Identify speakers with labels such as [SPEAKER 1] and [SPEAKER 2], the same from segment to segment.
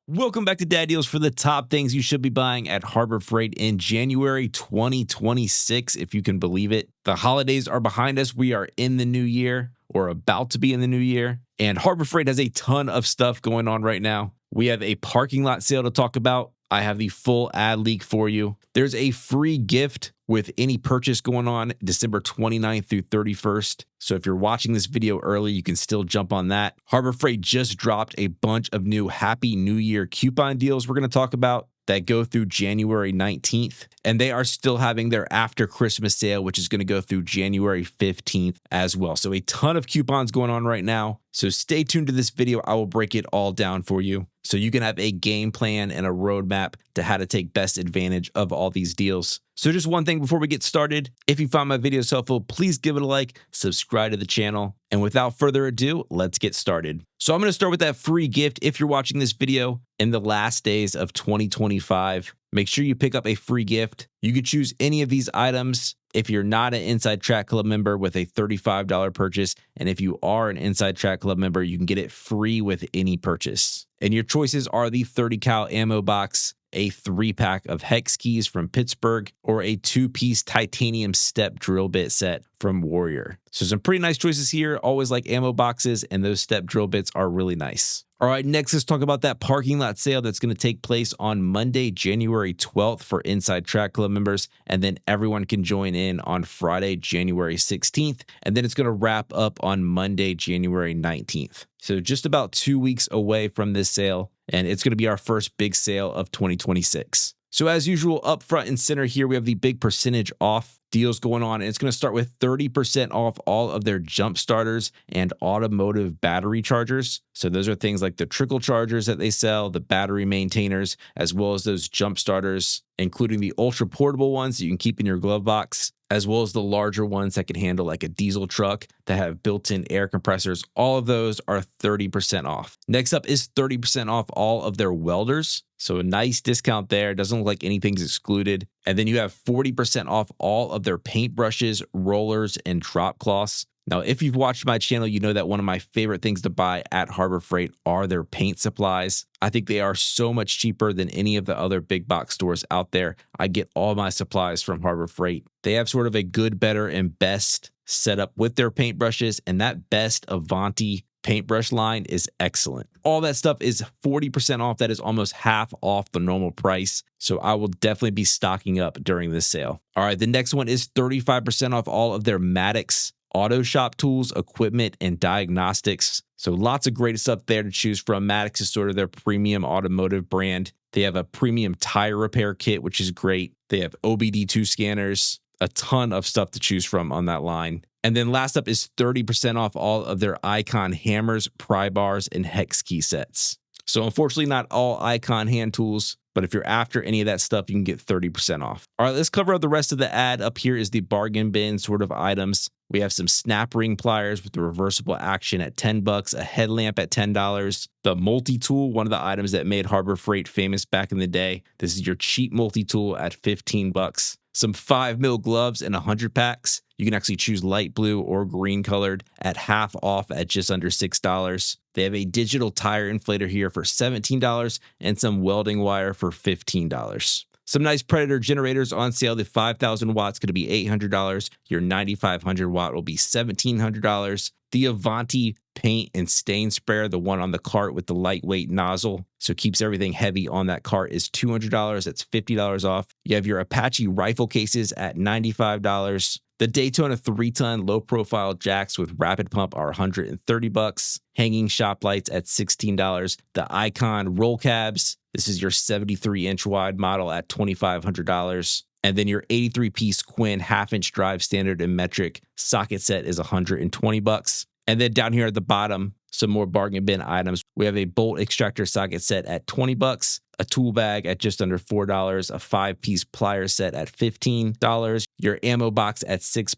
[SPEAKER 1] Welcome back to Dad Deals for the top things you should be buying at Harbor Freight in January 2026, if you can believe it. The holidays are behind us. We are in the new year, or about to be in the new year, and Harbor Freight has a ton of stuff going on right now. We have a parking lot sale to talk about. I have the full ad leak for you. There's a free gift with any purchase going on December 29th through 31st. So if you're watching this video early, you can still jump on that. Harbor Freight just dropped a bunch of new Happy New Year coupon deals we're going to talk about that go through January 19th. And they are still having their after Christmas sale, which is going to go through January 15th as well. So a ton of coupons going on right now. So stay tuned to this video. I will break it all down for you so you can have a game plan and a roadmap to how to take best advantage of all these deals. So just one thing before we get started, if you find my videos helpful, please give it a like, subscribe to the channel, and without further ado, let's get started. So I'm going to start with that free gift. If you're watching this video in the last days of 2025, make sure you pick up a free gift. You could choose any of these items if you're not an Inside Track Club member with a $35 purchase. And if you are an Inside Track Club member, you can get it free with any purchase. And your choices are the 30 cal ammo box, a 3-pack of hex keys from Pittsburgh, or a 2-piece titanium step drill bit set from Warrior. So some pretty nice choices here. Always like ammo boxes, and those step drill bits are really nice. All right, next let's talk about that parking lot sale that's going to take place on Monday, January 12th for Inside Track Club members, and then everyone can join in on Friday, January 16th, and then it's going to wrap up on Monday, January 19th. So just about 2 weeks away from this sale, and it's going to be our first big sale of 2026. So as usual, up front and center here, we have the big percentage off deals going on, and it's going to start with 30% off all of their jump starters and automotive battery chargers. So those are things like the trickle chargers that they sell, the battery maintainers, as well as those jump starters, including the ultra portable ones that you can keep in your glove box, as well as the larger ones that can handle like a diesel truck that have built-in air compressors. All of those are 30% off. Next up is 30% off all of their welders. So a nice discount there. Doesn't look like anything's excluded. And then you have 40% off all of their paintbrushes, rollers, and drop cloths. Now, if you've watched my channel, you know that one of my favorite things to buy at Harbor Freight are their paint supplies. I think they are so much cheaper than any of the other big box stores out there. I get all my supplies from Harbor Freight. They have sort of a good, better, and best setup with their paintbrushes, and that best Avanti paintbrush line is excellent. All that stuff is 40% off. That is almost half off the normal price. So I will definitely be stocking up during this sale. All right, the next one is 35% off all of their Maddox auto shop tools, equipment, and diagnostics. So lots of great stuff there to choose from. Maddox is sort of their premium automotive brand. They have a premium tire repair kit, which is great. They have OBD2 scanners, a ton of stuff to choose from on that line. And then last up is 30% off all of their Icon hammers, pry bars, and hex key sets. So unfortunately, not all Icon hand tools, but if you're after any of that stuff, you can get 30% off. All right, let's cover up the rest of the ad. Up here is the bargain bin sort of items. We have some snap ring pliers with the reversible action at $10, a headlamp at $10, the multi-tool, one of the items that made Harbor Freight famous back in the day. This is your cheap multi-tool at $15. Some 5mm gloves in 100 packs. You can actually choose light blue or green colored at half off at just under $6. They have a digital tire inflator here for $17 and some welding wire for $15. Some nice Predator generators on sale. The 5,000 watts going to be $800. Your 9,500 watt will be $1,700. The Avanti paint and stain sprayer, the one on the cart with the lightweight nozzle, so keeps everything heavy on that cart, is $200. That's $50 off. You have your Apache rifle cases at $95. The Daytona 3-ton low-profile jacks with rapid pump are $130. Hanging shop lights at $16. The Icon roll cabs. This is your 73-inch wide model at $2,500. And then your 83-piece Quinn half-inch drive standard and metric socket set is $120. And then down here at the bottom, some more bargain bin items. We have a bolt extractor socket set at $20, a tool bag at just under $4, a 5-piece plier set at $15, your ammo box at $6,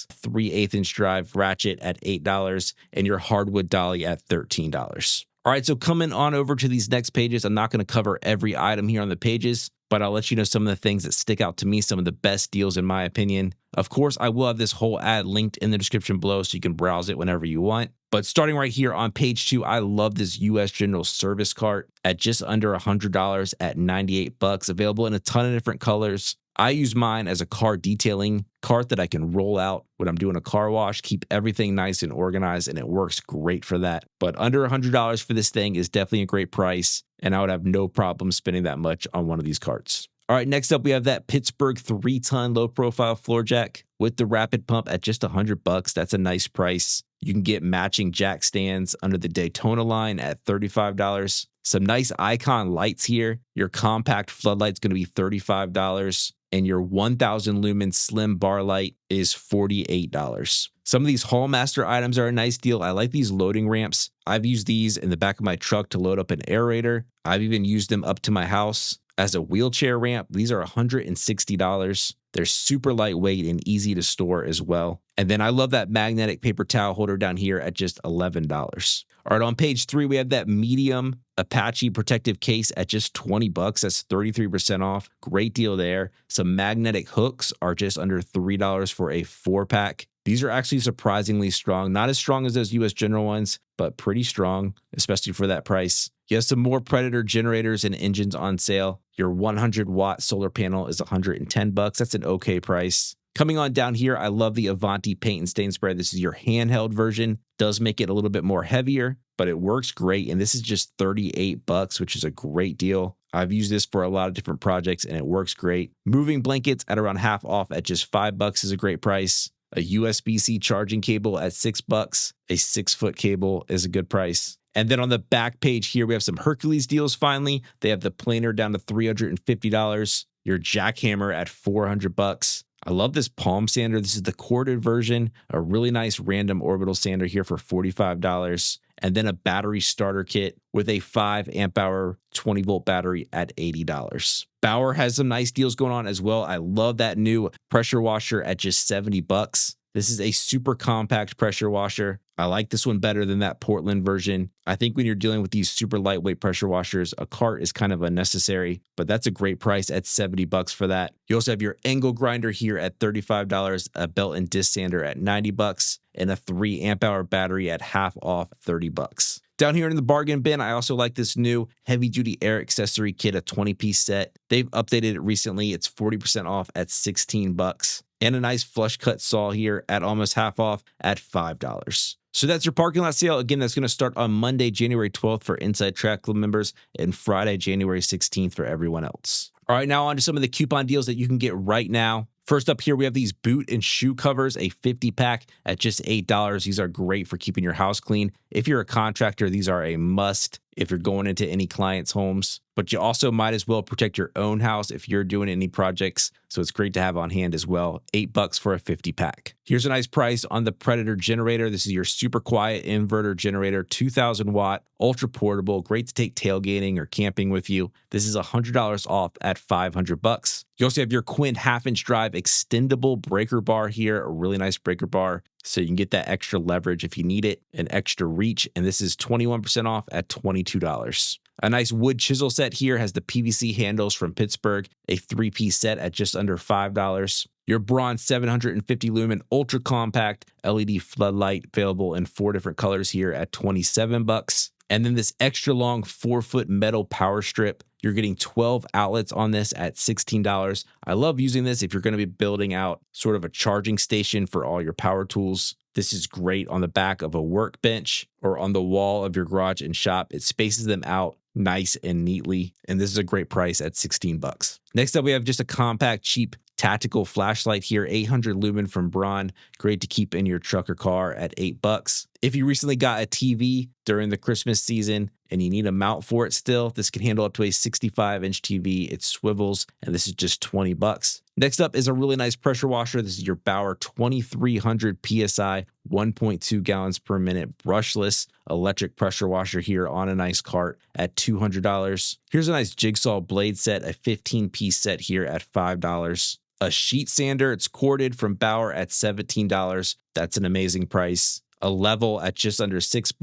[SPEAKER 1] 3/8-inch drive ratchet at $8, and your hardwood dolly at $13. All right, so coming on over to these next pages, I'm not going to cover every item here on the pages, but I'll let you know some of the things that stick out to me, some of the best deals in my opinion. Of course, I will have this whole ad linked in the description below so you can browse it whenever you want. But starting right here on page 2, I love this US General Service cart at just under $100 at 98 bucks, available in a ton of different colors. I use mine as a car detailing cart that I can roll out when I'm doing a car wash, keep everything nice and organized, and it works great for that. But under $100 for this thing is definitely a great price, and I would have no problem spending that much on one of these carts. All right, next up we have that Pittsburgh 3-ton low-profile floor jack with the rapid pump at just $100. That's a nice price. You can get matching jack stands under the Daytona line at $35. Some nice icon lights here. Your compact floodlight's going to be $35, and your 1000 lumen slim bar light is $48. Some of these Hallmaster items are a nice deal. I like these loading ramps. I've used these in the back of my truck to load up an aerator. I've even used them up to my house as a wheelchair ramp. These are $160. They're super lightweight and easy to store as well. And then I love that magnetic paper towel holder down here at just $11. All right, on page 3, we have that medium Apache protective case at just $20. That's 33% off. Great deal there. Some magnetic hooks are just under $3 for a 4-pack. These are actually surprisingly strong. Not as strong as those US General ones, but pretty strong, especially for that price. You have some more Predator generators and engines on sale. Your 100-watt solar panel is $110. That's an okay price. Coming on down here, I love the Avanti paint and stain spray. This is your handheld version. Does make it a little bit more heavier, but it works great. And this is just $38, which is a great deal. I've used this for a lot of different projects and it works great. Moving blankets at around half off at just $5 is a great price. A USB-C charging cable at $6. A 6-foot cable is a good price. And then on the back page here, we have some Hercules deals finally. They have the planer down to $350. Your jackhammer at $400. I love this palm sander. This is the corded version, a really nice random orbital sander here for $45. And then a battery starter kit with a 5 amp hour 20 volt battery at $80. Bauer has some nice deals going on as well. I love that new pressure washer at just $70. This is a super compact pressure washer. I like this one better than that Portland version. I think when you're dealing with these super lightweight pressure washers, a cart is kind of unnecessary, but that's a great price at $70 for that. You also have your angle grinder here at $35, a belt and disc sander at $90, and a 3 amp hour battery at half off $30. Down here in the bargain bin, I also like this new heavy-duty air accessory kit, a 20-piece set. They've updated it recently. It's 40% off at $16. And a nice flush cut saw here at almost half off at $5. So that's your parking lot sale. Again, that's going to start on Monday, January 12th for Inside Track Club members and Friday, January 16th for everyone else. All right, now on to some of the coupon deals that you can get right now. First up here, we have these boot and shoe covers, a 50-pack at just $8. These are great for keeping your house clean. If you're a contractor, these are a must if you're going into any client's homes. But you also might as well protect your own house if you're doing any projects. So it's great to have on hand as well. $8 for a 50-pack. Here's a nice price on the Predator generator. This is your super quiet inverter generator, 2,000 watt, ultra portable, great to take tailgating or camping with you. This is $100 off at $500. You also have your Quint half-inch drive extendable breaker bar here, a really nice breaker bar. So you can get that extra leverage if you need it, an extra reach, and this is 21% off at $22. A nice wood chisel set here has the PVC handles from Pittsburgh, a 3-piece set at just under $5. Your bronze 750 lumen ultra compact LED floodlight available in 4 different colors here at $27. And then this extra long 4-foot metal power strip. You're getting 12 outlets on this at $16. I love using this if you're going to be building out sort of a charging station for all your power tools. This is great on the back of a workbench or on the wall of your garage and shop. It spaces them out nice and neatly. And this is a great price at $16. Next up, we have just a compact, cheap tactical flashlight here, 800 lumen from Braun. Great to keep in your truck or car at $8. If you recently got a TV during the Christmas season and you need a mount for it still, this can handle up to a 65-inch TV. It swivels, and this is just $20. Next up is a really nice pressure washer. This is your Bauer 2300 PSI, 1.2 gallons per minute brushless electric pressure washer here on a nice cart at $200. Here's a nice jigsaw blade set, a 15-piece set here at $5. A sheet sander, it's corded from Bauer at $17. That's an amazing price. A level at just under $6,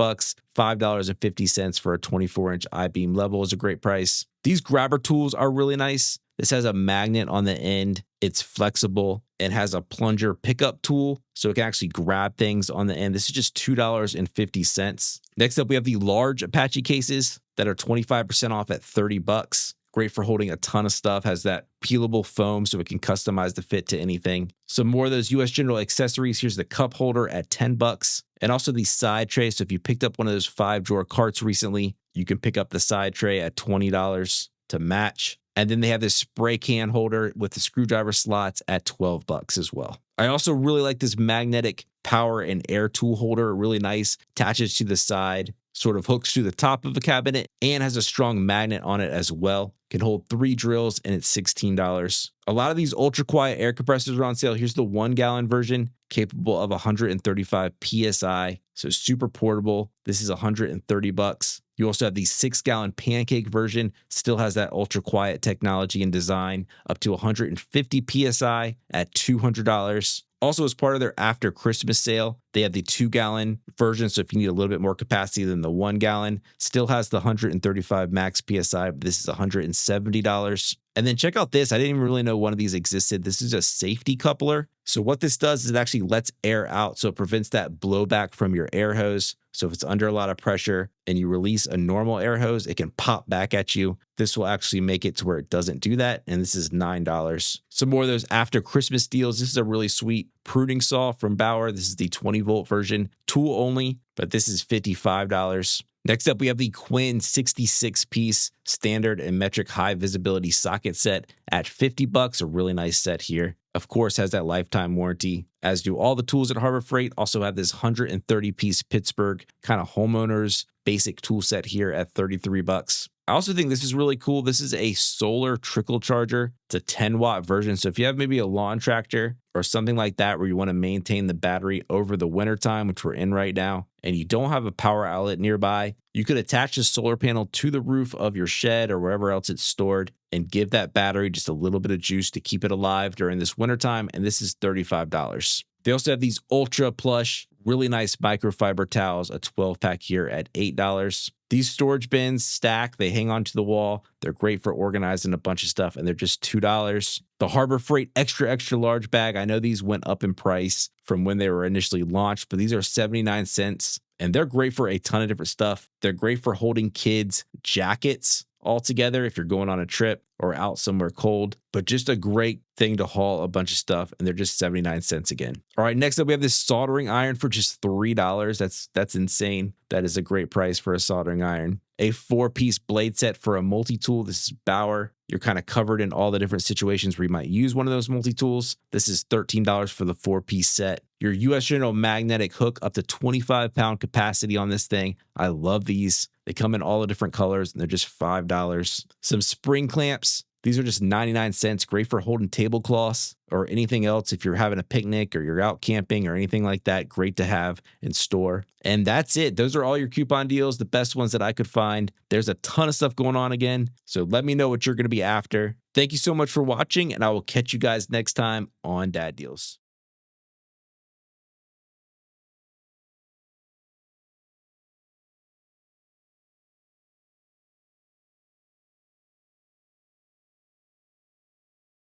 [SPEAKER 1] $5.50 for a 24-inch I-beam level is a great price. These grabber tools are really nice. This has a magnet on the end It's flexible and has a plunger pickup tool, so it can actually grab things on the end. This is just $2.50. Next up, we have the large Apache cases that are 25% off at $30. Great for holding a ton of stuff, has that peelable foam so it can customize the fit to anything. Some more of those US General accessories. Here's the cup holder at $10. And also the side tray. So if you picked up one of those 5-drawer carts recently, you can pick up the side tray at $20 to match. And then they have this spray can holder with the screwdriver slots at $12 as well. I also really like this magnetic power and air tool holder, really nice, attaches to the side, sort of hooks to the top of the cabinet, and has a strong magnet on it as well. Can hold 3 drills and it's $16. A lot of these ultra quiet air compressors are on sale. Here's the 1-gallon version, capable of 135 PSI. So super portable. This is $130. You also have the 6-gallon pancake version, still has that ultra quiet technology and design, up to 150 PSI at $200. Also, as part of their after Christmas sale, they have the 2-gallon version. So if you need a little bit more capacity than the 1-gallon, still has the 135 max PSI, but this is $170. And then check out this. I didn't even really know one of these existed. This is a safety coupler. So what this does is it actually lets air out. So it prevents that blowback from your air hose. So if it's under a lot of pressure and you release a normal air hose, it can pop back at you. This will actually make it to where it doesn't do that. And this is $9. Some more of those after Christmas deals. This is a really sweet pruning saw from Bauer. This is the 20-volt version, tool only, but this is $55. Next up, we have the Quinn 66-piece standard and metric high visibility socket set at $50. A really nice set here. Of course, has that lifetime warranty, as do all the tools at Harbor Freight. Also have this 130-piece Pittsburgh kind of homeowners basic tool set here at $33. I also think this is really cool. This is a solar trickle charger. It's a 10-watt version. So if you have maybe a lawn tractor or something like that where you want to maintain the battery over the wintertime, which we're in right now, and you don't have a power outlet nearby, you could attach the solar panel to the roof of your shed or wherever else it's stored and give that battery just a little bit of juice to keep it alive during this wintertime. And this is $35. They also have these ultra plush, really nice microfiber towels, a 12-pack here at $8. These storage bins stack, they hang onto the wall. They're great for organizing a bunch of stuff, and they're just $2. The Harbor Freight extra, extra large bag. I know these went up in price from when they were initially launched, but these are 79 cents, and they're great for a ton of different stuff. They're great for holding kids' jackets all together if you're going on a trip or out somewhere cold, but just a great thing to haul a bunch of stuff, and they're just 79 cents again. All right, next up we have this soldering iron for just $3. That's insane. That is a great price for a soldering iron. A 4-piece blade set for a multi-tool. This is Bauer. You're kind of covered in all the different situations where you might use one of those multi-tools. This is $13 for the 4-piece set. Your US General magnetic hook, up to 25-pound capacity on this thing. I love these. They come in all the different colors, and they're just $5. Some spring clamps. These are just 99 cents, great for holding tablecloths or anything else if you're having a picnic or you're out camping or anything like that. Great to have in store. And that's it. Those are all your coupon deals, the best ones that I could find. There's a ton of stuff going on again, so let me know what you're going to be after. Thank you so much for watching, and I will catch you guys next time on Dad Deals.